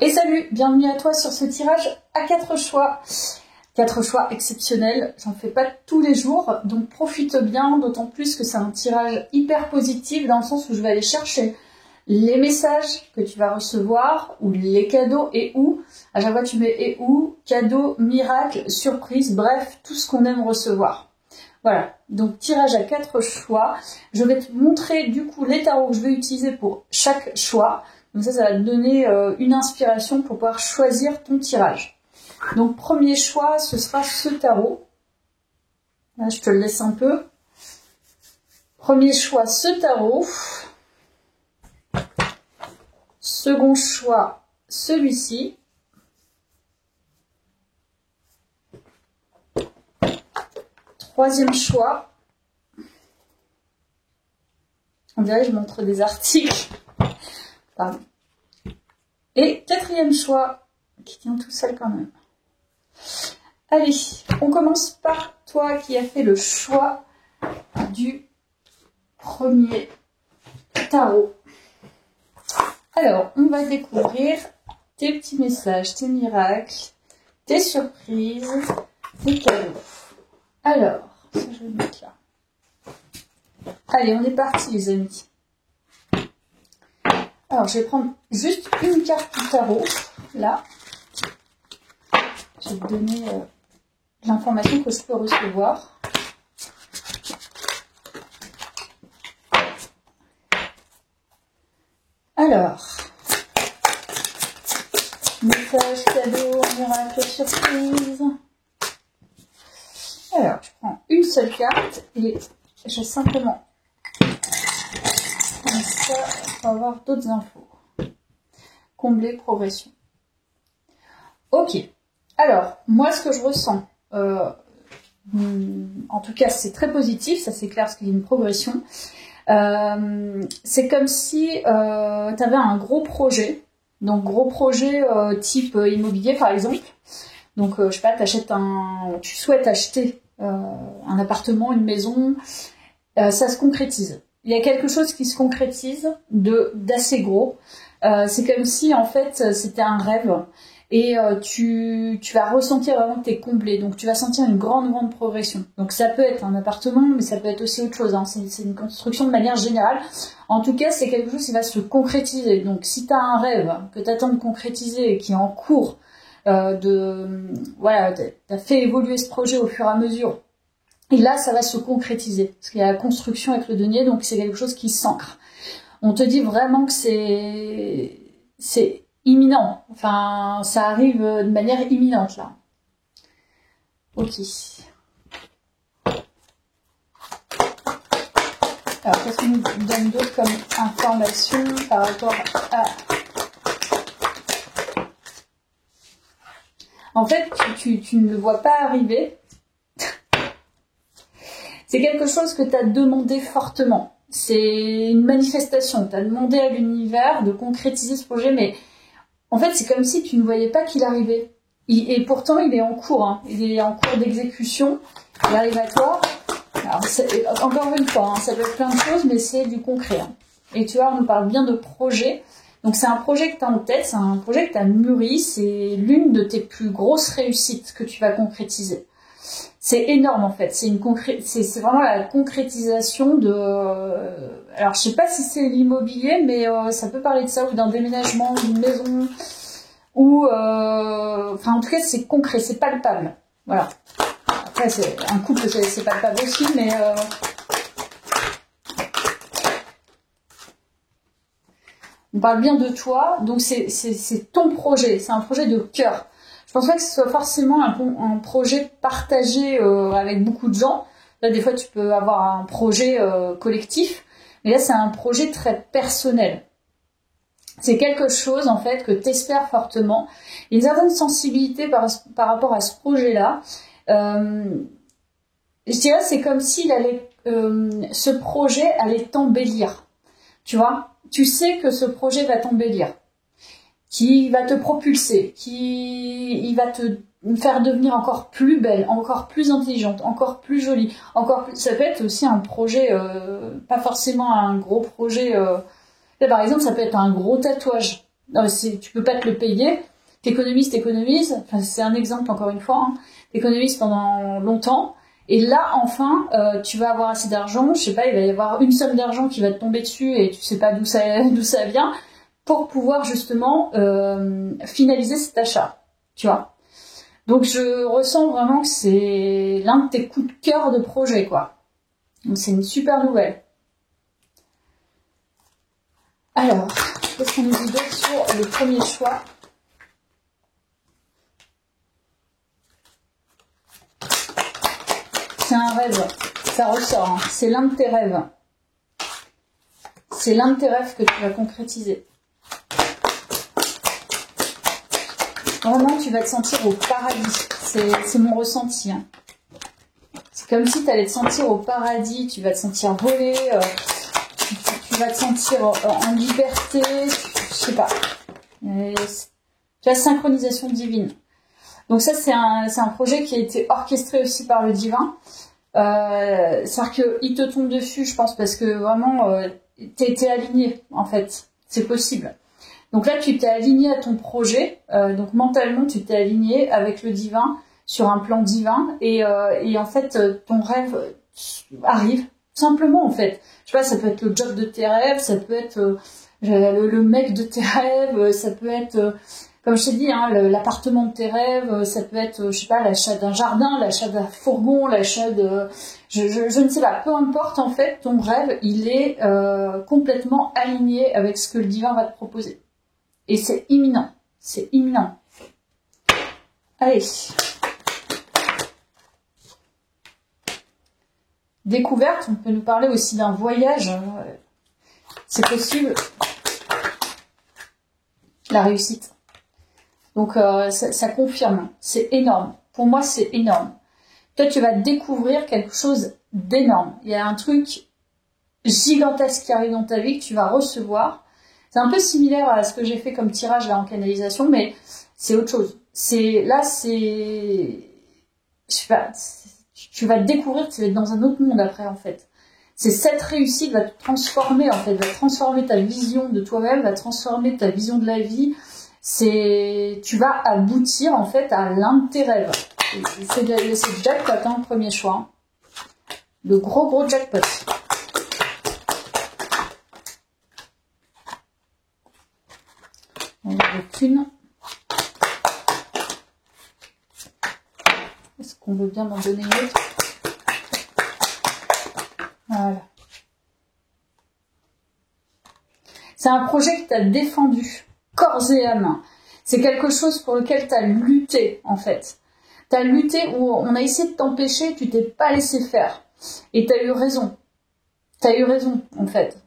Et salut, bienvenue à toi sur ce tirage à 4 choix. 4 choix exceptionnels, j'en fais pas tous les jours, donc profite bien, d'autant plus que c'est un tirage hyper positif dans le sens où je vais aller chercher les messages que tu vas recevoir, ou les cadeaux et où. À chaque fois tu mets et où, cadeau, miracle, surprise, bref, tout ce qu'on aime recevoir. Voilà, donc tirage à 4 choix. Je vais te montrer du coup les tarots que je vais utiliser pour chaque choix. Donc ça va te donner une inspiration pour pouvoir choisir ton tirage. Donc premier choix, ce sera ce tarot. Là, je te le laisse un peu. Premier choix, ce tarot. Second choix, celui-ci. Troisième choix. On dirait que je montre des articles. Pardon. Et quatrième choix, qui tient tout seul quand même. Allez, on commence par toi qui as fait le choix du premier tarot. Alors, on va découvrir tes petits messages, tes miracles, tes surprises, tes cadeaux. Alors, ça je vais le mettre là. Allez, on est parti les amis. Alors, je vais prendre juste une carte du tarot, là. Je vais te donner l'information que je peux recevoir. Alors, message, cadeau, miracle, surprise. Alors, je prends une seule carte et je vais simplement comme ça pour avoir d'autres infos. Combler, progression. Ok. Alors, moi, ce que je ressens, en tout cas, c'est très positif, ça c'est clair parce qu'il y a une progression. C'est comme si tu avais un gros projet, donc gros projet type immobilier par exemple. Donc, je sais pas, tu souhaites acheter un appartement, une maison, ça se concrétise. Il y a quelque chose qui se concrétise d'assez gros. C'est comme si en fait c'était un rêve. Et tu vas ressentir vraiment que tu es comblé. Donc tu vas sentir une grande progression. Donc ça peut être un appartement, mais ça peut être aussi autre chose. Hein. C'est une construction de manière générale. En tout cas, c'est quelque chose qui va se concrétiser. Donc si tu as un rêve que tu attends de concrétiser et qui est en cours, voilà, tu as fait évoluer ce projet au fur et à mesure. Et là, ça va se concrétiser. Parce qu'il y a la construction avec le denier, donc c'est quelque chose qui s'ancre. On te dit vraiment que c'est imminent. Enfin, ça arrive de manière imminente, là. Ok. Alors, qu'est-ce qu'on nous donne d'autre comme information par rapport à... En fait, tu ne le vois pas arriver. C'est quelque chose que tu as demandé fortement. C'est une manifestation. Tu as demandé à l'univers de concrétiser ce projet, mais en fait, c'est comme si tu ne voyais pas qu'il arrivait. Et pourtant, il est en cours. Hein. Il est en cours d'exécution. Il arrive à toi. Alors, encore une fois, hein, ça peut être plein de choses, mais c'est du concret. Hein. Et tu vois, on parle bien de projet. Donc, c'est un projet que tu as en tête. C'est un projet que tu as mûri. C'est l'une de tes plus grosses réussites que tu vas concrétiser. C'est énorme, en fait. C'est vraiment la concrétisation de... Alors, je sais pas si c'est l'immobilier, mais ça peut parler de ça, ou d'un déménagement, d'une maison, ou... Enfin, en tout cas, c'est concret, c'est palpable. Voilà. Après, un couple, c'est palpable aussi, mais... On parle bien de toi, donc c'est ton projet, c'est un projet de cœur. Je pense pas que ce soit forcément un projet partagé avec beaucoup de gens. Là, des fois, tu peux avoir un projet collectif, mais là, c'est un projet très personnel. C'est quelque chose, en fait, que tu espères fortement. Il y a une certaine sensibilité par rapport à ce projet-là. Je dirais, c'est comme s'il allait, ce projet allait t'embellir. Tu vois ? Tu sais que ce projet va t'embellir, qui va te propulser, qui va te faire devenir encore plus belle, encore plus intelligente, encore plus jolie, ça peut être aussi un projet, pas forcément un gros projet. Là, par exemple, ça peut être un gros tatouage. Non, tu peux pas te le payer. T'économises. Enfin, c'est un exemple encore une fois. Hein. T'économises pendant longtemps. Et là, enfin, tu vas avoir assez d'argent. Je sais pas, il va y avoir une somme d'argent qui va te tomber dessus et tu sais pas d'où ça vient pour pouvoir justement finaliser cet achat. Tu vois. Donc je ressens vraiment que c'est l'un de tes coups de cœur de projet, quoi. Donc c'est une super nouvelle. Alors, qu'est-ce qu'on nous dit d'autre sur le premier choix? C'est un rêve, ça ressort, hein. C'est l'un de tes rêves. C'est l'un de tes rêves que tu vas concrétiser. Vraiment, tu vas te sentir au paradis. C'est mon ressenti. Hein. C'est comme si tu allais te sentir au paradis, tu vas te sentir voler, tu vas te sentir en liberté, je sais pas. Tu as synchronisation divine. Donc ça, c'est un projet qui a été orchestré aussi par le divin. C'est-à-dire qu'il te tombe dessus, je pense, parce que vraiment, t'es aligné, en fait. C'est possible. Donc là, tu t'es aligné à ton projet. Donc mentalement, tu t'es aligné avec le divin sur un plan divin. Et en fait, ton rêve arrive. Simplement, en fait. Je sais pas, ça peut être le job de tes rêves, ça peut être le mec de tes rêves, ça peut être... Comme je t'ai dit, hein, l'appartement de tes rêves, ça peut être, je sais pas, l'achat d'un jardin, l'achat d'un fourgon, l'achat de... Je ne sais pas, peu importe, en fait, ton rêve, il est complètement aligné avec ce que le divin va te proposer. Et c'est imminent. C'est imminent. Allez. Découverte, on peut nous parler aussi d'un voyage. C'est possible. La réussite. Donc ça confirme, c'est énorme. Pour moi, c'est énorme. Toi, tu vas découvrir quelque chose d'énorme. Il y a un truc gigantesque qui arrive dans ta vie que tu vas recevoir. C'est un peu similaire à ce que j'ai fait comme tirage là en canalisation, mais c'est autre chose. Je sais pas, tu vas découvrir que tu vas être dans un autre monde après en fait. C'est cette réussite va te transformer en fait, va transformer ta vision de toi-même, va transformer ta vision de la vie. Tu vas aboutir en fait à l'un de tes rêves. C'est jackpot, hein, le premier choix. Hein. Le gros jackpot. On n'en veut qu'une. Est-ce qu'on veut bien m'en donner une autre? Voilà. C'est un projet que tu as défendu. Corps et âme. C'est quelque chose pour lequel tu as lutté, en fait. Tu as lutté où on a essayé de t'empêcher, tu t'es pas laissé faire. Et tu as eu raison. Tu as eu raison, en fait.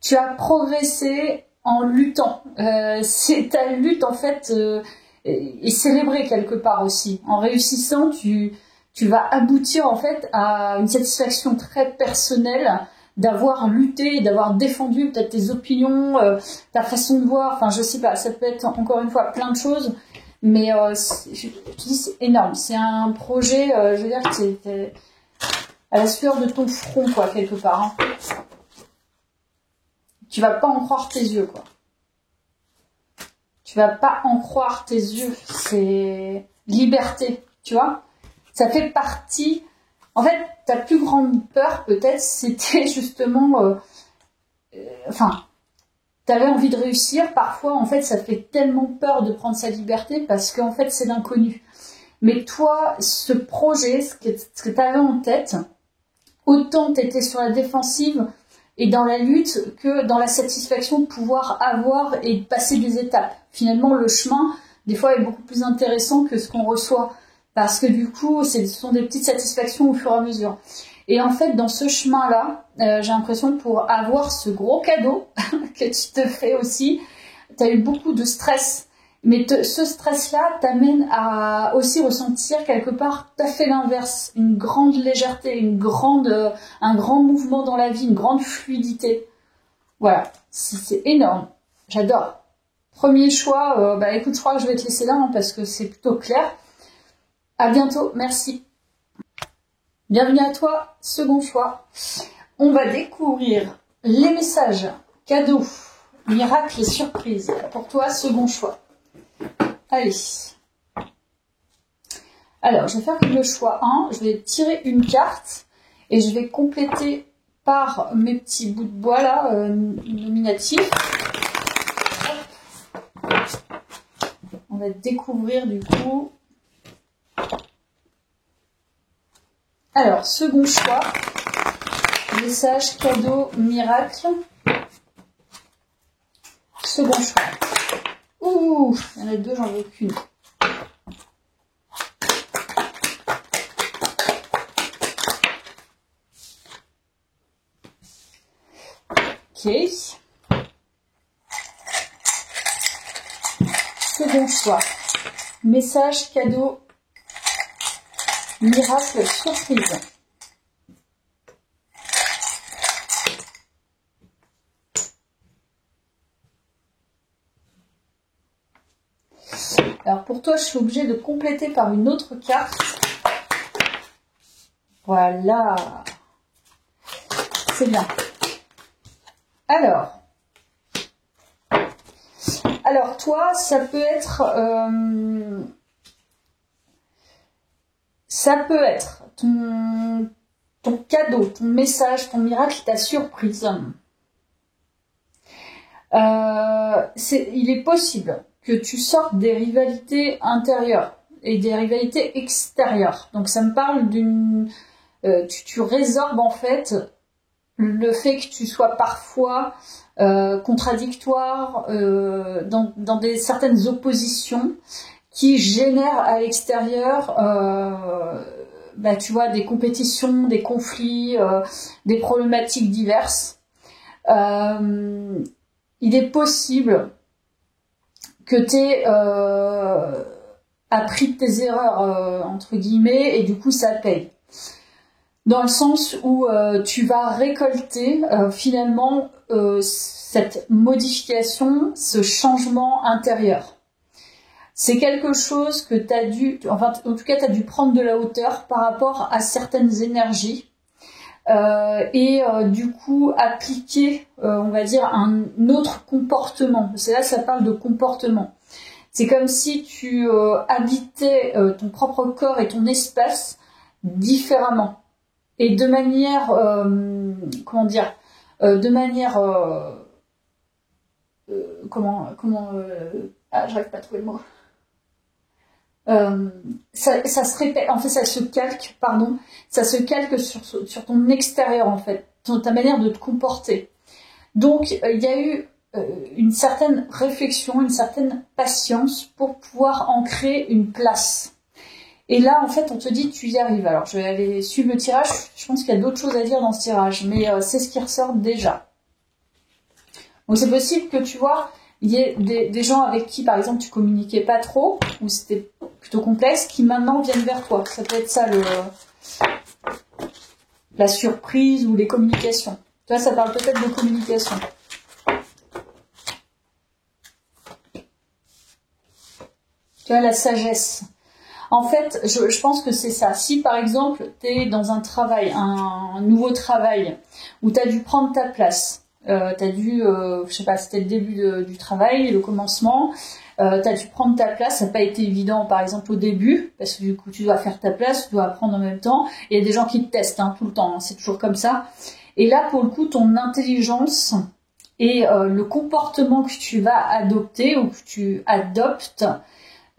Tu as progressé en luttant. Ta lutte, en fait, est célébrée quelque part aussi. En réussissant, tu vas aboutir, en fait, à une satisfaction très personnelle d'avoir lutté, d'avoir défendu peut-être tes opinions, ta façon de voir, enfin je sais pas, ça peut être encore une fois plein de choses, mais je te dis c'est énorme, c'est un projet, je veux dire que c'est à la sueur de ton front quoi, quelque part. Hein. Tu vas pas en croire tes yeux quoi. Tu vas pas en croire tes yeux, c'est liberté, tu vois. Ça fait partie... En fait, ta plus grande peur, peut-être, c'était justement... t'avais envie de réussir. Parfois, en fait, ça fait tellement peur de prendre sa liberté parce qu'en fait, c'est l'inconnu. Mais toi, ce projet, ce que t'avais en tête, autant t'étais sur la défensive et dans la lutte que dans la satisfaction de pouvoir avoir et de passer des étapes. Finalement, le chemin, des fois, est beaucoup plus intéressant que ce qu'on reçoit. Parce que du coup, ce sont des petites satisfactions au fur et à mesure. Et en fait, dans ce chemin-là, j'ai l'impression pour avoir ce gros cadeau que tu te fais aussi, tu as eu beaucoup de stress. Mais ce stress-là t'amène à aussi ressentir quelque part tout à fait l'inverse. Une grande légèreté, un grand mouvement dans la vie, une grande fluidité. Voilà, c'est énorme. J'adore. Premier choix, écoute, je crois que je vais te laisser là hein, parce que c'est plutôt clair. À bientôt, merci. Bienvenue à toi, second choix. On va découvrir les messages cadeaux miracle et surprise. Pour toi, second choix. Allez. Alors, je vais faire le choix 1. Je vais tirer une carte et je vais compléter par mes petits bouts de bois là, nominatifs. On va découvrir du coup. Alors, second choix. Message, cadeau, miracle. Second choix. Ouh, il y en a deux, j'en veux qu'une. Ok. Second choix. Message, cadeau, miracle, surprise. Alors pour toi, je suis obligée de compléter par une autre carte. Voilà. C'est bien. Alors toi, ça peut être ton cadeau, ton message, ton miracle, ta surprise. Il est possible que tu sortes des rivalités intérieures et des rivalités extérieures. Donc ça me parle tu résorbes en fait le fait que tu sois parfois contradictoire dans certaines oppositions qui génèrent à l'extérieur tu vois, des compétitions, des conflits, des problématiques diverses. Il est possible que tu aies appris de tes erreurs, entre guillemets, et du coup ça paye. Dans le sens où tu vas récolter finalement cette modification, ce changement intérieur. C'est quelque chose que tu as dû, enfin en tout cas tu as dû prendre de la hauteur par rapport à certaines énergies et du coup appliquer, on va dire, un autre comportement. C'est là ça parle de comportement. C'est comme si tu habitais ton propre corps et ton espace différemment. Et de manière, j'arrive pas à trouver le mot. Ça se répète, en fait, ça se calque sur ton extérieur, en fait, ta manière de te comporter. Donc, il y a eu une certaine réflexion, une certaine patience pour pouvoir en créer une place. Et là, en fait, on te dit, tu y arrives. Alors, je vais aller suivre le tirage. Je pense qu'il y a d'autres choses à dire dans ce tirage, mais c'est ce qui ressort déjà. Donc, c'est possible que, tu vois, il y ait des gens avec qui, par exemple, tu communiquais pas trop, ou c'était plutôt complexe, qui maintenant viennent vers toi. Ça peut être ça, la surprise ou les communications. Tu vois, ça parle peut-être de communication. Tu vois, la sagesse. En fait, je pense que c'est ça. Si par exemple, tu es dans un travail, un nouveau travail, où tu as dû prendre ta place, tu as dû, je sais pas, c'était le début du travail, le commencement, tu as dû prendre ta place, ça n'a pas été évident par exemple au début, parce que du coup tu dois faire ta place, tu dois apprendre en même temps, et il y a des gens qui te testent tout le temps, c'est toujours comme ça. Et là, pour le coup, ton intelligence et le comportement que tu vas adopter ou que tu adoptes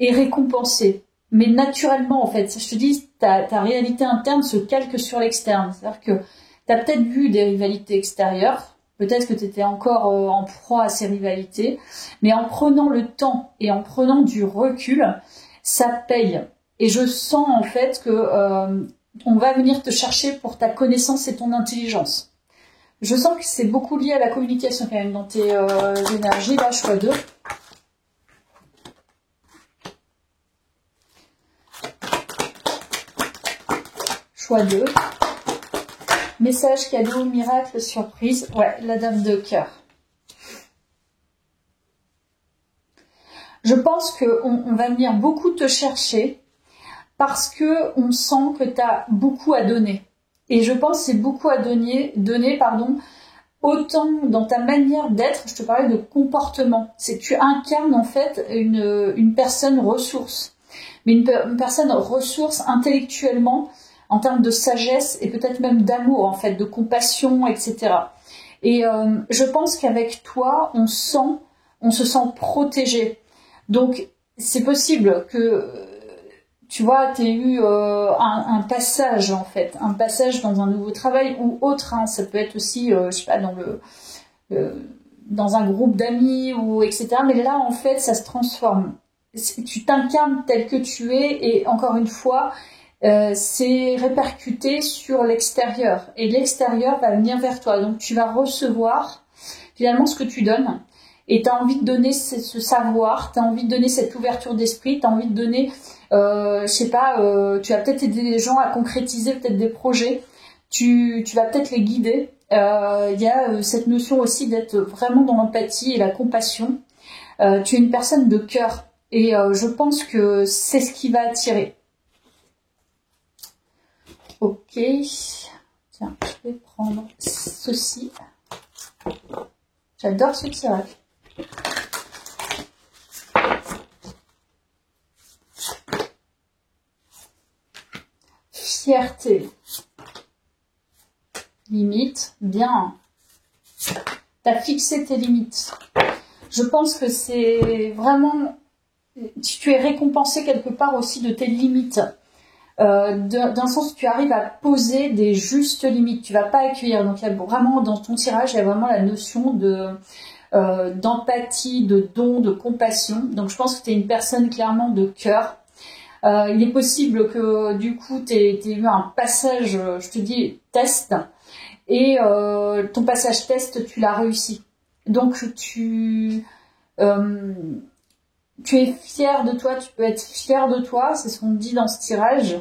est récompensé. Mais naturellement, en fait, je te dis, ta réalité interne se calque sur l'externe. C'est-à-dire que tu as peut-être vu des rivalités extérieures, peut-être que tu étais encore en proie à ces rivalités, mais en prenant le temps et en prenant du recul, ça paye. Et je sens en fait que on va venir te chercher pour ta connaissance et ton intelligence. Je sens que c'est beaucoup lié à la communication quand même dans tes énergies, là, choix 2. Choix 2. Message, cadeau, miracle, surprise. Ouais, la dame de cœur. Je pense qu'on va venir beaucoup te chercher parce que on sent que tu as beaucoup à donner. Et je pense que c'est beaucoup à donner autant dans ta manière d'être, je te parlais de comportement. C'est que tu incarnes en fait une personne ressource. Mais une personne ressource intellectuellement, en termes de sagesse et peut-être même d'amour, en fait, de compassion, etc. Et je pense qu'avec toi, on se sent protégé. Donc, c'est possible que, tu vois, tu aies eu un passage, en fait, un passage dans un nouveau travail ou autre. Hein. Ça peut être aussi, je sais pas, dans un groupe d'amis ou etc. Mais là, en fait, ça se transforme. Tu t'incarnes tel que tu es et encore une fois, c'est répercuté sur l'extérieur et l'extérieur va venir vers toi. Donc tu vas recevoir finalement ce que tu donnes et tu as envie de donner ce savoir, tu as envie de donner cette ouverture d'esprit, tu as envie de donner, je sais pas, tu vas peut-être aider les gens à concrétiser peut-être des projets, tu vas peut-être les guider. Il y a cette notion aussi d'être vraiment dans l'empathie et la compassion. Tu es une personne de cœur. Et je pense que c'est ce qui va attirer. Ok. Tiens, je vais prendre ceci. J'adore ce tirage. Fierté. Limite. Bien. T'as fixé tes limites. Je pense que c'est vraiment... Tu es récompensé quelque part aussi de tes limites. D'un sens, tu arrives à poser des justes limites. Tu vas pas accueillir. Donc, il y a vraiment, dans ton tirage, il y a vraiment la notion d'empathie, de don, de compassion. Donc, je pense que tu es une personne clairement de cœur. Il est possible que, du coup, tu aies eu un passage, je te dis, test. Et ton passage test, tu l'as réussi. Donc, tu es fier de toi, tu peux être fier de toi, c'est ce qu'on dit dans ce tirage.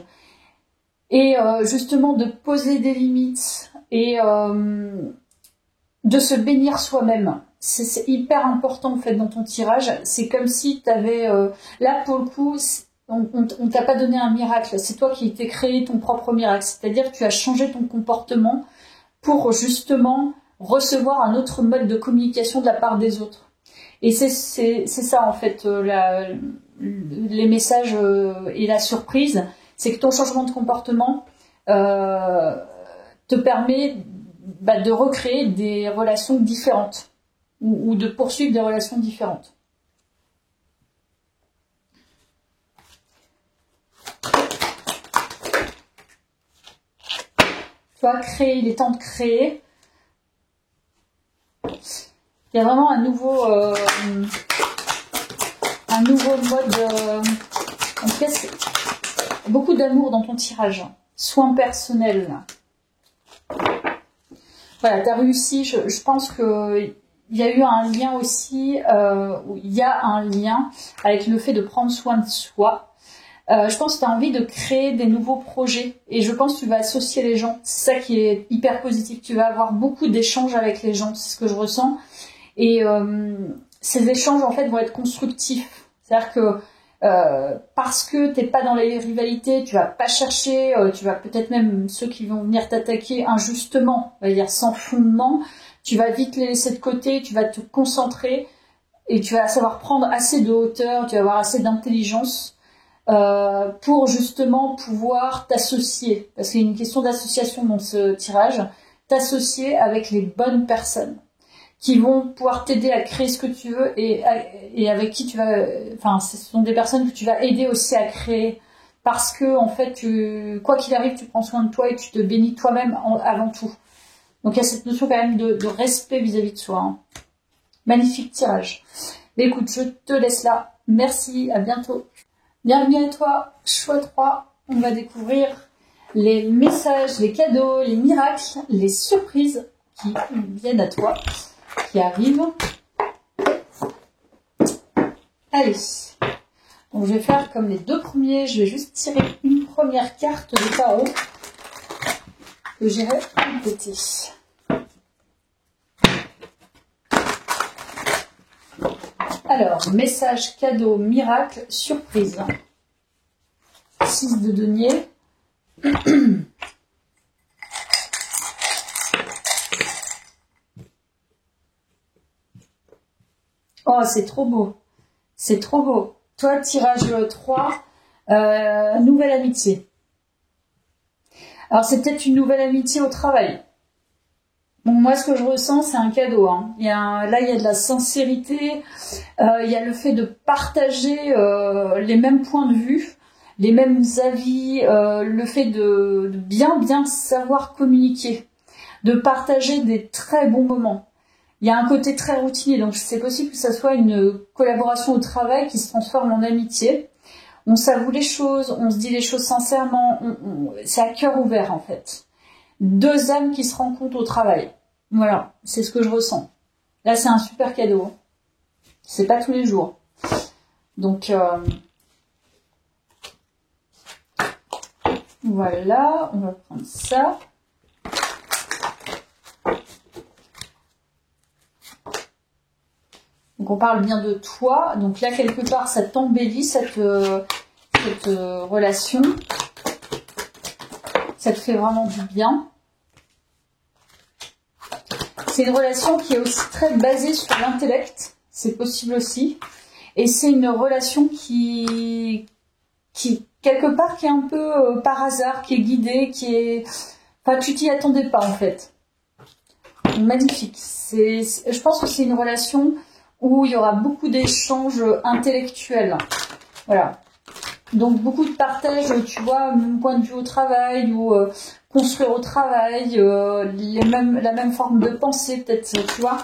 Et justement de poser des limites et de se bénir soi-même. C'est hyper important en fait dans ton tirage. C'est comme si tu avais... là pour le coup, on t'a pas donné un miracle. C'est toi qui t'es créé ton propre miracle. C'est-à-dire que tu as changé ton comportement pour justement recevoir un autre mode de communication de la part des autres. Et c'est ça en fait les messages et la surprise, c'est que ton changement de comportement te permet de recréer des relations différentes ou de poursuivre des relations différentes. Tu vois, créer, il est temps de créer. Il y a vraiment un nouveau mode. En tout cas, c'est beaucoup d'amour dans ton tirage. Soin personnel. Voilà, tu as réussi. Je pense que il y a eu un lien aussi, il y a un lien avec le fait de prendre soin de soi. Je pense que tu as envie de créer des nouveaux projets et je pense que tu vas associer les gens. C'est ça qui est hyper positif. Tu vas avoir beaucoup d'échanges avec les gens, c'est ce que je ressens. Et ces échanges, en fait, vont être constructifs. C'est-à-dire que parce que t'es pas dans les rivalités, tu vas pas chercher, tu vas peut-être même ceux qui vont venir t'attaquer injustement, on va dire sans fondement, tu vas vite les laisser de côté, tu vas te concentrer et tu vas savoir prendre assez de hauteur, tu vas avoir assez d'intelligence pour justement pouvoir t'associer. Parce qu'il y a une question d'association dans ce tirage, t'associer avec les bonnes personnes qui vont pouvoir t'aider à créer ce que tu veux et avec qui tu vas... Enfin, ce sont des personnes que tu vas aider aussi à créer parce que, en fait, quoi qu'il arrive, tu prends soin de toi et tu te bénis toi-même avant tout. Donc, il y a cette notion quand même de respect vis-à-vis de soi. Hein. Magnifique tirage. Mais écoute, je te laisse là. Merci, à bientôt. Bienvenue à toi, choix 3. On va découvrir les messages, les cadeaux, les miracles, les surprises qui viennent à toi. Qui arrive. Allez. Donc je vais faire comme les deux premiers. Je vais juste tirer une première carte de tarot que j'irai compléter. Alors, message, cadeau, miracle, surprise. 6 de denier. Oh, c'est trop beau. C'est trop beau. Toi, tirage 3, nouvelle amitié. Alors, c'est peut-être une nouvelle amitié au travail. Bon, moi, ce que je ressens, c'est un cadeau. Hein. Là, il y a de la sincérité. Il y a le fait de partager les mêmes points de vue, les mêmes avis, le fait de bien savoir communiquer, de partager des très bons moments. Il y a un côté très routinier, donc c'est possible que ça soit une collaboration au travail qui se transforme en amitié. On s'avoue les choses, on se dit les choses sincèrement, c'est à cœur ouvert en fait. Deux âmes qui se rencontrent au travail. Voilà, c'est ce que je ressens. Là, c'est un super cadeau. C'est pas tous les jours. Donc, voilà, on va prendre ça. Donc, on parle bien de toi. Donc là, quelque part, ça t'embellit, cette relation. Ça te fait vraiment du bien. C'est une relation qui est aussi très basée sur l'intellect. C'est possible aussi. Et c'est une relation qui quelque part, qui est un peu par hasard, qui est guidée, enfin, tu t'y attendais pas, en fait. Magnifique. Je pense que c'est une relation où il y aura beaucoup d'échanges intellectuels. Voilà. Donc, beaucoup de partage, tu vois, mon point de vue au travail, ou construire au travail, la même forme de pensée, peut-être, tu vois,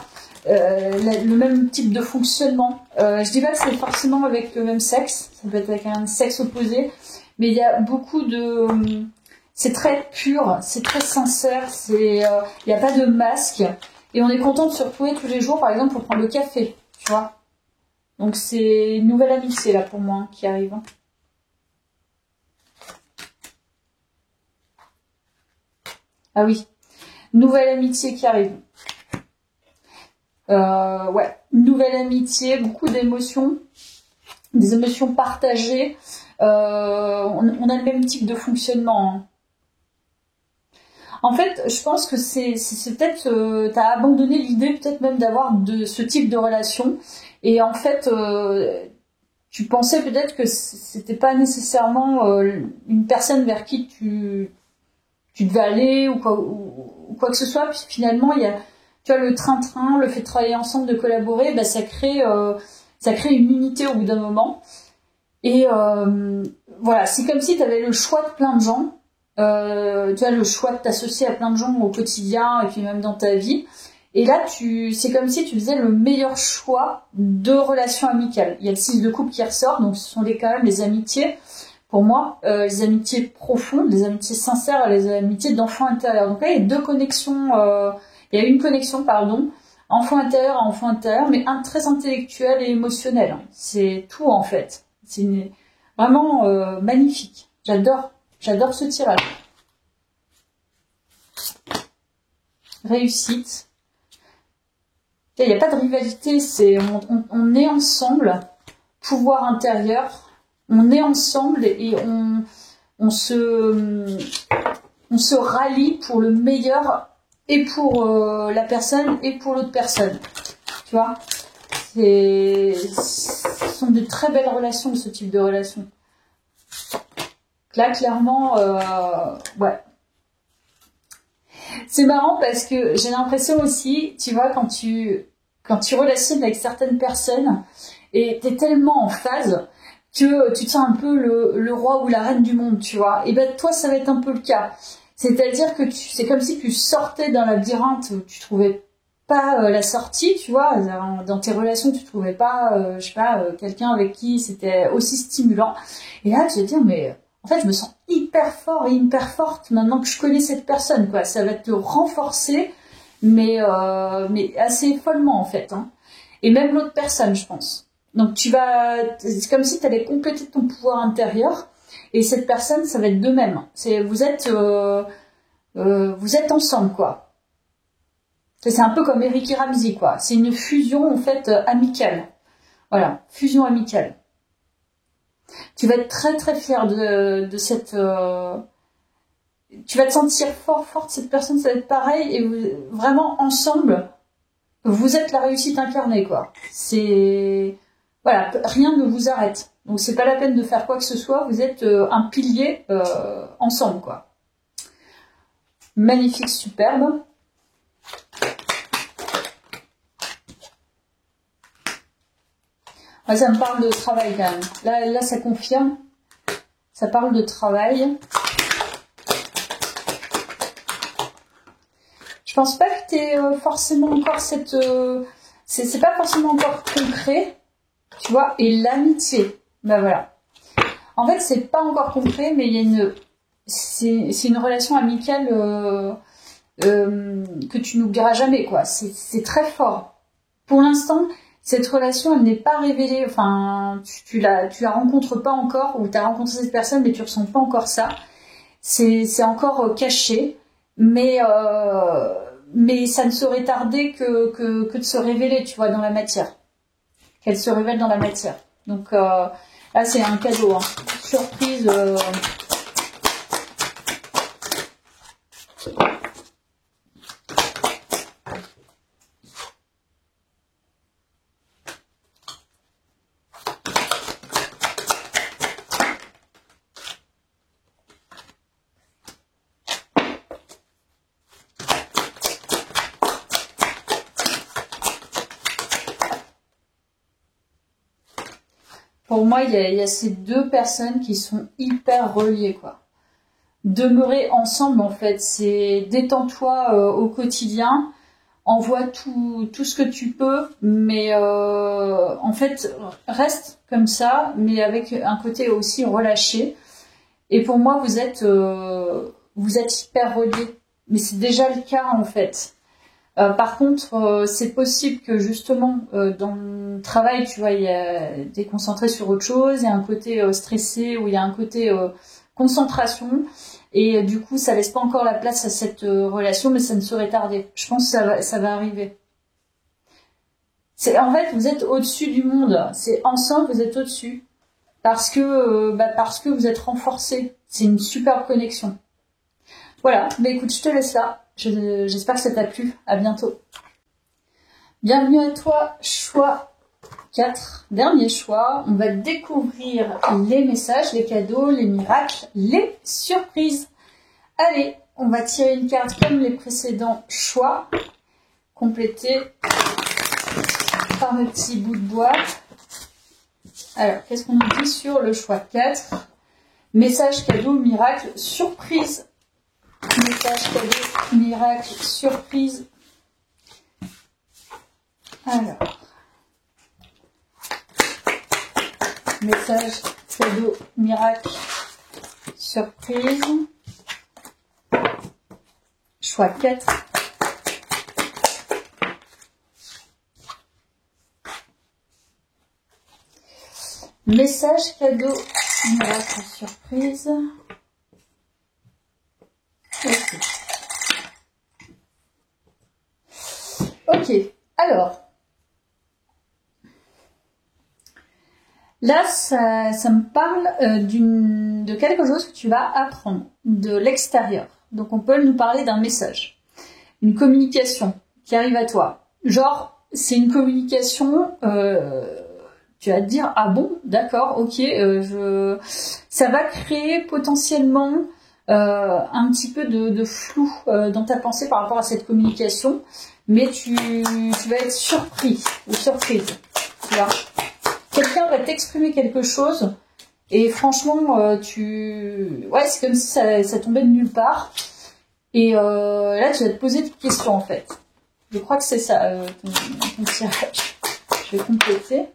le même type de fonctionnement. Je dis pas que c'est forcément avec le même sexe, ça peut être avec un sexe opposé, mais il y a beaucoup de... c'est très pur, c'est très sincère, il n'y a pas de masque, et on est content de se retrouver tous les jours, par exemple, pour prendre le café, tu vois. Donc c'est une nouvelle amitié, là, pour moi, qui arrive. Ah oui, nouvelle amitié qui arrive. Ouais, nouvelle amitié, beaucoup d'émotions, des émotions partagées. On a le même type de fonctionnement. Hein. En fait, je pense que c'est peut-être, t'as abandonné l'idée peut-être même d'avoir de ce type de relation. Et en fait, tu pensais peut-être que c'était pas nécessairement une personne vers qui tu devais aller ou quoi que ce soit. Puis finalement, il y a, tu vois, le train-train, le fait de travailler ensemble, de collaborer, bah, ça crée une unité au bout d'un moment. Et voilà, c'est comme si tu avais le choix de plein de gens. Tu as le choix de t'associer à plein de gens au quotidien et puis même dans ta vie. Et là, c'est comme si tu faisais le meilleur choix de relations amicales. Il y a le 6 de couple qui ressort, donc ce sont quand même les amitiés. Pour moi, les amitiés profondes, les amitiés sincères, les amitiés d'enfant intérieur. Donc là, il y a deux connexions. Il y a une connexion, pardon, enfant intérieur à enfant intérieur, mais très intellectuelle et émotionnelle. C'est tout en fait. C'est vraiment magnifique. J'adore ce tirage. Réussite. Il n'y a pas de rivalité, on est ensemble. Pouvoir intérieur. On est ensemble et on se rallie pour le meilleur et pour la personne et pour l'autre personne. Tu vois, ce sont de très belles relations, ce type de relations. Là, clairement, ouais. C'est marrant parce que j'ai l'impression aussi, tu vois, quand tu relationnes avec certaines personnes et t'es tellement en phase que tu te sens un peu le roi ou la reine du monde, tu vois. Et ben toi, ça va être un peu le cas. C'est-à-dire que c'est comme si tu sortais d'un labyrinthe où tu trouvais pas la sortie, tu vois. Dans tes relations, tu trouvais pas, je sais pas, quelqu'un avec qui c'était aussi stimulant. Et là, tu vas te dire, mais en fait, je me sens hyper fort et hyper forte maintenant que je connais cette personne, quoi. Ça va te renforcer, mais assez follement, en fait. Hein. Et même l'autre personne, je pense. Donc, c'est comme si tu allais compléter ton pouvoir intérieur. Et cette personne, ça va être de même. Vous êtes ensemble, quoi. C'est un peu comme Eric et Ramsey, quoi. C'est une fusion, en fait, amicale. Voilà, fusion amicale. Tu vas être très très fier de cette... tu vas te sentir forte, cette personne, ça va être pareil. Et vraiment, ensemble, vous êtes la réussite incarnée, quoi. C'est... Voilà, rien ne vous arrête. Donc c'est pas la peine de faire quoi que ce soit, vous êtes un pilier ensemble, quoi. Magnifique, superbe. Ouais, ça me parle de travail quand même. Là, ça confirme. Ça parle de travail. Je pense pas que t'aies forcément encore cette... c'est pas forcément encore concret, tu vois. Et l'amitié, bah voilà. En fait, c'est pas encore concret, mais il y a une... C'est une relation amicale que tu n'oublieras jamais, quoi. C'est très fort. Pour l'instant... Cette relation, elle n'est pas révélée, enfin, tu la rencontres pas encore, ou tu as rencontré cette personne, mais tu ressens pas encore ça. C'est encore caché, mais ça ne saurait tarder que de se révéler, tu vois, dans la matière. Qu'elle se révèle dans la matière. Donc là, c'est un cadeau, hein. Surprise. Pour moi, il y a ces deux personnes qui sont hyper reliées, quoi. Demeurer ensemble, en fait, c'est détends-toi au quotidien, envoie tout ce que tu peux, mais en fait, reste comme ça, mais avec un côté aussi relâché. Et pour moi, vous êtes hyper reliés, mais c'est déjà le cas, en fait. Par contre, c'est possible que justement dans le travail, tu vois, t'es concentré sur autre chose, il y a un côté stressé ou il y a un côté concentration, et du coup, ça laisse pas encore la place à cette relation, mais ça ne saurait tarder. Je pense que ça va arriver. En fait, vous êtes au-dessus du monde. C'est ensemble, vous êtes au-dessus parce que vous êtes renforcés. C'est une superbe connexion. Voilà. Mais écoute, je te laisse là. J'espère que ça t'a plu. À bientôt. Bienvenue à toi, choix 4. Dernier choix. On va découvrir les messages, les cadeaux, les miracles, les surprises. Allez, on va tirer une carte comme les précédents choix, complétés par mes petits bouts de boîte. Alors, qu'est-ce qu'on nous dit sur le choix 4? Message, cadeau, miracle, surprise. Message, cadeau, miracle, surprise. Alors, message, cadeau, miracle, surprise. Choix 4. Message, cadeau, miracle, surprise. Ok, alors, là, ça me parle de quelque chose que tu vas apprendre de l'extérieur. Donc, on peut nous parler d'un message, une communication qui arrive à toi. Genre, c'est une communication, tu vas te dire, ah bon, d'accord, ok, ça va créer potentiellement un petit peu de flou dans ta pensée par rapport à cette communication, mais tu vas être surpris ou surprise. Tu vois, quelqu'un va t'exprimer quelque chose et franchement, ouais, c'est comme si ça tombait de nulle part. Et là, tu vas te poser des questions en fait. Je crois que c'est ça ton tirage. Je vais compléter.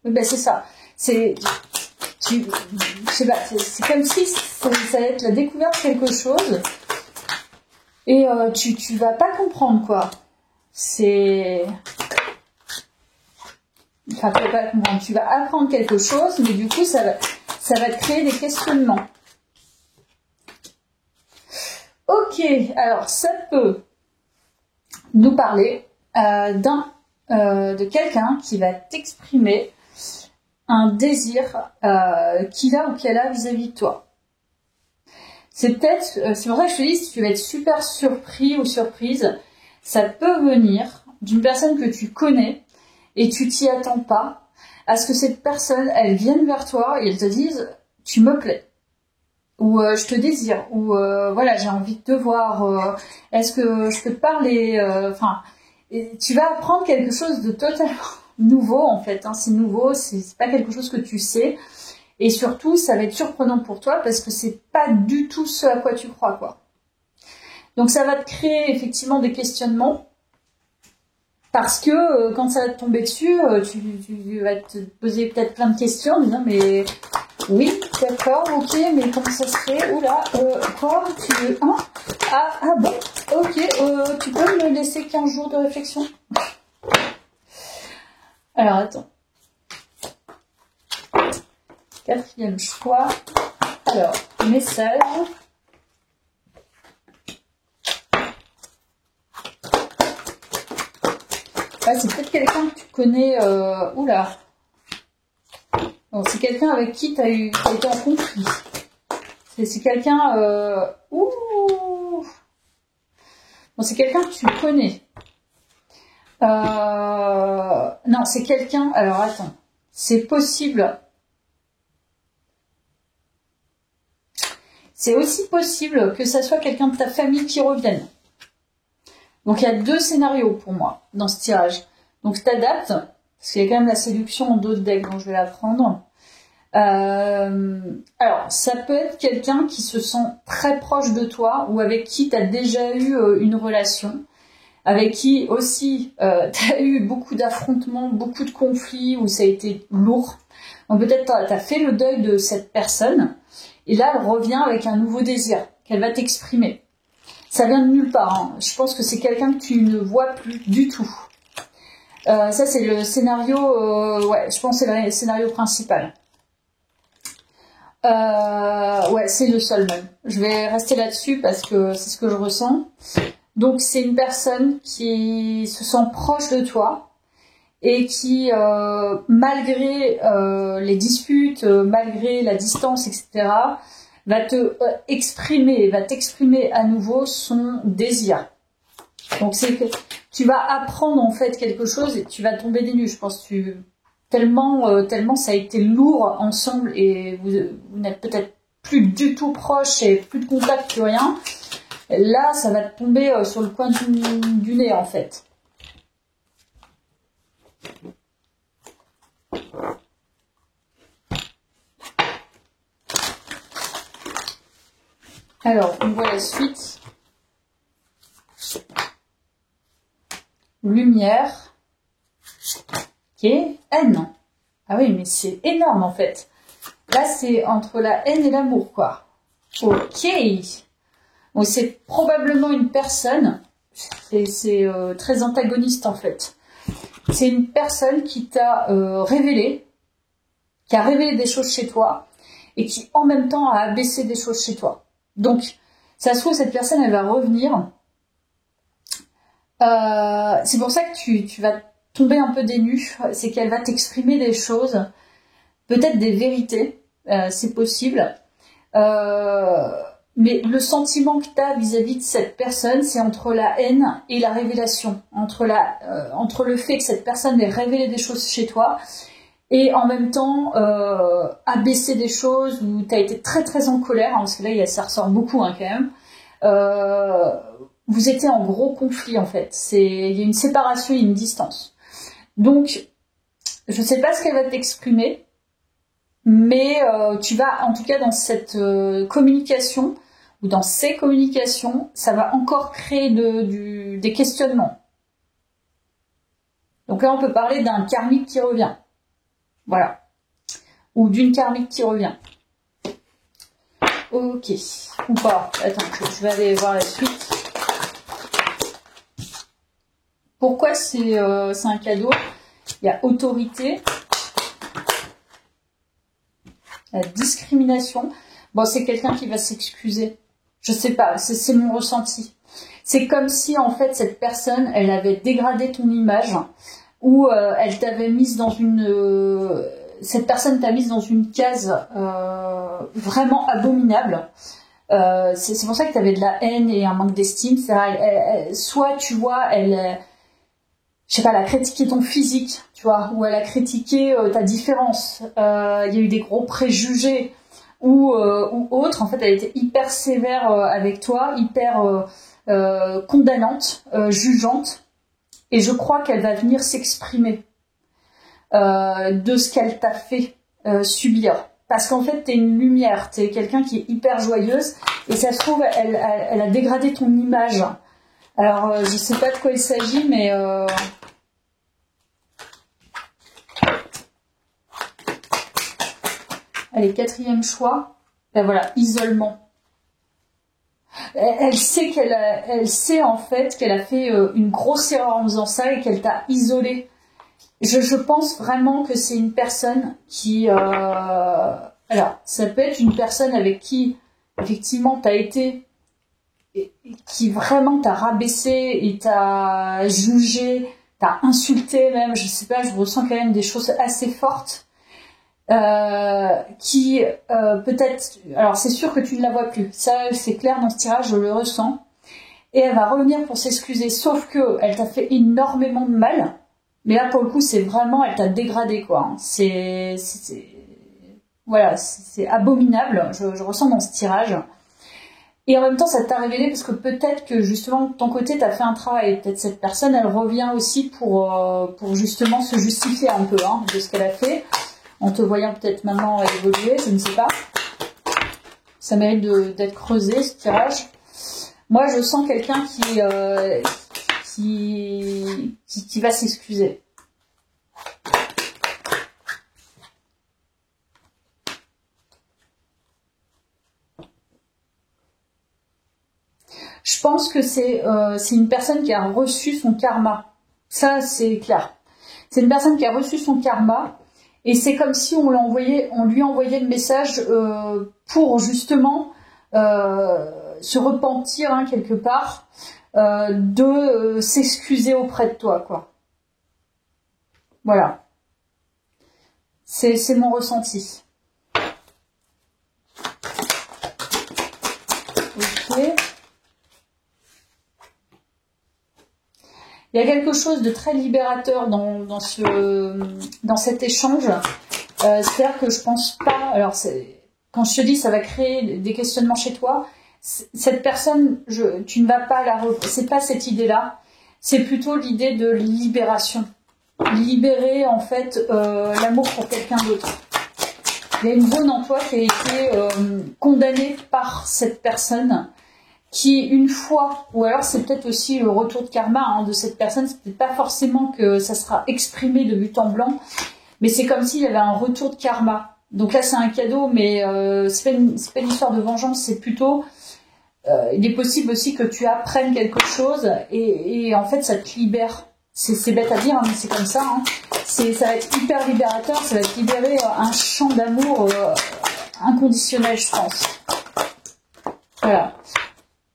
Oui, ben c'est ça. Je sais pas, c'est comme si ça va être la découverte de quelque chose et tu vas pas comprendre quoi. Enfin, tu vas pas comprendre. Tu vas apprendre quelque chose, mais du coup, ça va te créer des questionnements. Ok, alors ça peut nous parler de quelqu'un qui va t'exprimer un désir qu'il a ou qu'elle a vis-à-vis de toi. c'est peut-être, c'est pour ça que je te dis, si tu vas être super surpris ou surprise, ça peut venir d'une personne que tu connais et tu t'y attends pas à ce que cette personne, elle vienne vers toi et elle te dise, tu me plais. Ou je te désire, ou voilà, j'ai envie de te voir, est-ce que je peux te parler, enfin, tu vas apprendre quelque chose de totalement nouveau en fait, hein, c'est nouveau, c'est pas quelque chose que tu sais, et surtout ça va être surprenant pour toi parce que c'est pas du tout ce à quoi tu crois, quoi. Donc ça va te créer effectivement des questionnements, parce que quand ça va te tomber dessus, tu vas te poser peut-être plein de questions en disant mais oui, d'accord, ok, mais comment ça se fait? Oula, quoi? Tu veux un? Ah bon, ok, tu peux me laisser 15 jours de réflexion? Alors attends. Quatrième choix. Alors, message. Ah, c'est peut-être quelqu'un que tu connais. Oula. Bon, c'est quelqu'un avec qui tu as été en conflit. C'est quelqu'un. Ouh. Bon, c'est quelqu'un que tu connais. Non, c'est quelqu'un. Alors attends. C'est possible. C'est aussi possible que ça soit quelqu'un de ta famille qui revienne. Donc il y a deux scénarios pour moi dans ce tirage. Donc je t'adapte, parce qu'il y a quand même la séduction en dos de deck, donc je vais la prendre. Alors, ça peut être quelqu'un qui se sent très proche de toi ou avec qui tu as déjà eu une relation, avec qui aussi tu as eu beaucoup d'affrontements, beaucoup de conflits, où ça a été lourd. Donc peut-être tu as fait le deuil de cette personne, et là elle revient avec un nouveau désir qu'elle va t'exprimer. Ça vient de nulle part, hein. Je pense que c'est quelqu'un que tu ne vois plus du tout. Ça c'est le scénario, ouais, je pense que c'est le scénario principal. Ouais, c'est le seul même. Je vais rester là-dessus parce que c'est ce que je ressens. Donc c'est une personne qui se sent proche de toi et qui, malgré les disputes, malgré la distance, etc., va t'exprimer à nouveau son désir. Donc c'est que tu vas apprendre en fait quelque chose et tu vas tomber des nues. Je pense que tellement ça a été lourd ensemble et vous n'êtes peut-être plus du tout proches et plus de contact, plus rien. Là, ça va te tomber sur le coin du nez en fait. Alors, on voit la suite. Lumière. Ok, haine. Ah oui, mais c'est énorme en fait. Là, c'est entre la haine et l'amour, quoi. Ok. Bon, c'est probablement une personne. C'est très antagoniste en fait. C'est une personne qui t'a révélé, qui a révélé des choses chez toi et qui en même temps a abaissé des choses chez toi. Donc, ça se trouve, cette personne, elle va revenir. C'est pour ça que tu vas tomber un peu des nues. C'est qu'elle va t'exprimer des choses, peut-être des vérités, c'est possible. Mais le sentiment que tu as vis-à-vis de cette personne, c'est entre la haine et la révélation. Entre le fait que cette personne ait révélé des choses chez toi et en même temps abaisser des choses où tu as été très très en colère, hein, parce que là ça ressort beaucoup hein, quand même. Vous étiez en gros conflit en fait. Il y a une séparation, il y a une distance. Donc, je ne sais pas ce qu'elle va t'exprimer, mais tu vas, en tout cas dans cette communication, ou dans ces communications, ça va encore créer des questionnements. Donc là, on peut parler d'un karmique qui revient. Voilà. Ou d'une karmique qui revient. Ok. Ou pas. Attends, je vais aller voir la suite. Pourquoi c'est un cadeau? Il y a autorité. La discrimination. Bon, c'est quelqu'un qui va s'excuser. Je sais pas, c'est mon ressenti. C'est comme si, en fait, cette personne, elle avait dégradé ton image ou elle t'avait mise dans cette personne t'a mise dans une case vraiment abominable. C'est pour ça que tu avais de la haine et un manque d'estime. Soit tu vois, je sais pas, elle a critiqué ton physique, tu vois, ou elle a critiqué ta différence. Il y a eu des gros préjugés ou autre. En fait, elle était hyper sévère avec toi, hyper condamnante, jugeante. Et je crois qu'elle va venir s'exprimer de ce qu'elle t'a fait subir. Parce qu'en fait, t'es une lumière, t'es quelqu'un qui est hyper joyeuse. Et ça se trouve, elle a dégradé ton image. Alors, je sais pas de quoi il s'agit, mais... Allez, 4e choix. Ben voilà, isolement. Elle sait en fait qu'elle a fait une grosse erreur en faisant ça et qu'elle t'a isolé. Je pense vraiment que c'est une personne qui... alors, ça peut être une personne avec qui, effectivement, t'as été... qui vraiment t'a rabaissé et t'a jugé, t'a insulté même, je sais pas, je ressens quand même des choses assez fortes. Qui peut-être... Alors, c'est sûr que tu ne la vois plus. Ça, c'est clair dans ce tirage, je le ressens. Et elle va revenir pour s'excuser, sauf que elle t'a fait énormément de mal. Mais là, pour le coup, c'est vraiment... Elle t'a dégradé, quoi. Voilà, c'est abominable. Je ressens dans ce tirage. Et en même temps, ça t'a révélé parce que peut-être que, justement, de ton côté, t'as fait un travail. Peut-être cette personne, elle revient aussi pour justement se justifier un peu de ce qu'elle a fait. En te voyant peut-être maintenant évoluer, je ne sais pas. Ça mérite d'être creusé, ce tirage. Moi, je sens quelqu'un qui va s'excuser. Je pense que c'est une personne qui a reçu son karma. Ça, c'est clair. C'est une personne qui a reçu son karma. Et c'est comme si on lui envoyait le message pour justement se repentir quelque part, de s'excuser auprès de toi, quoi. Voilà. C'est mon ressenti. Ok. Il y a quelque chose de très libérateur dans cet échange. C'est-à-dire que je pense pas... Alors, quand je te dis ça va créer des questionnements chez toi, cette personne, tu ne vas pas c'est pas cette idée-là. C'est plutôt l'idée de libération. Libérer, en fait, l'amour pour quelqu'un d'autre. Il y a une zone en toi qui a été condamnée par cette personne qui, une fois, ou alors c'est peut-être aussi le retour de karma de cette personne, c'est peut-être pas forcément que ça sera exprimé de but en blanc, mais c'est comme s'il y avait un retour de karma. Donc là, c'est un cadeau, mais c'est pas une histoire de vengeance, c'est plutôt... il est possible aussi que tu apprennes quelque chose et en fait, ça te libère. C'est bête à dire, mais c'est comme ça. Ça va être hyper libérateur, ça va te libérer un champ d'amour inconditionnel, je pense. Voilà.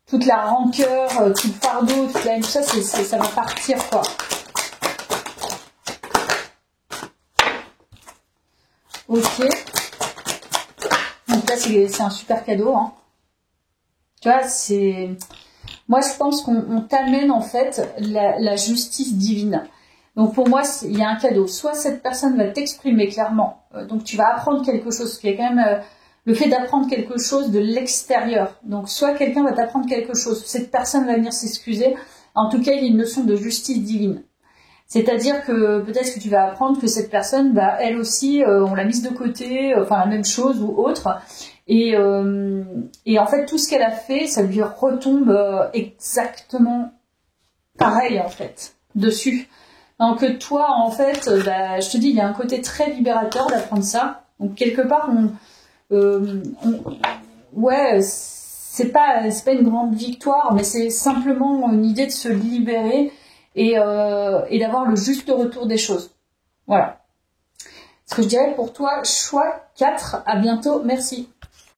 Toute la rancœur, tout le fardeau, toute la haine, tout ça, ça va partir, quoi. Ok. Donc là, c'est un super cadeau. Tu vois, moi, je pense qu'on t'amène, en fait, la justice divine. Donc, pour moi, il y a un cadeau. Soit cette personne va t'exprimer clairement. Donc, tu vas apprendre quelque chose. Parce qu'il y a quand même... le fait d'apprendre quelque chose de l'extérieur. Donc, soit quelqu'un va t'apprendre quelque chose, cette personne va venir s'excuser. En tout cas, il y a une notion de justice divine. C'est-à-dire que peut-être que tu vas apprendre que cette personne, elle aussi, on l'a mise de côté, enfin la même chose ou autre. Et en fait, tout ce qu'elle a fait, ça lui retombe exactement pareil, en fait, dessus. Donc toi, en fait, je te dis, il y a un côté très libérateur d'apprendre ça. Donc, quelque part, ouais, c'est pas une grande victoire, mais c'est simplement une idée de se libérer et d'avoir le juste retour des choses. Voilà. Ce que je dirais pour toi, choix 4, à bientôt, merci.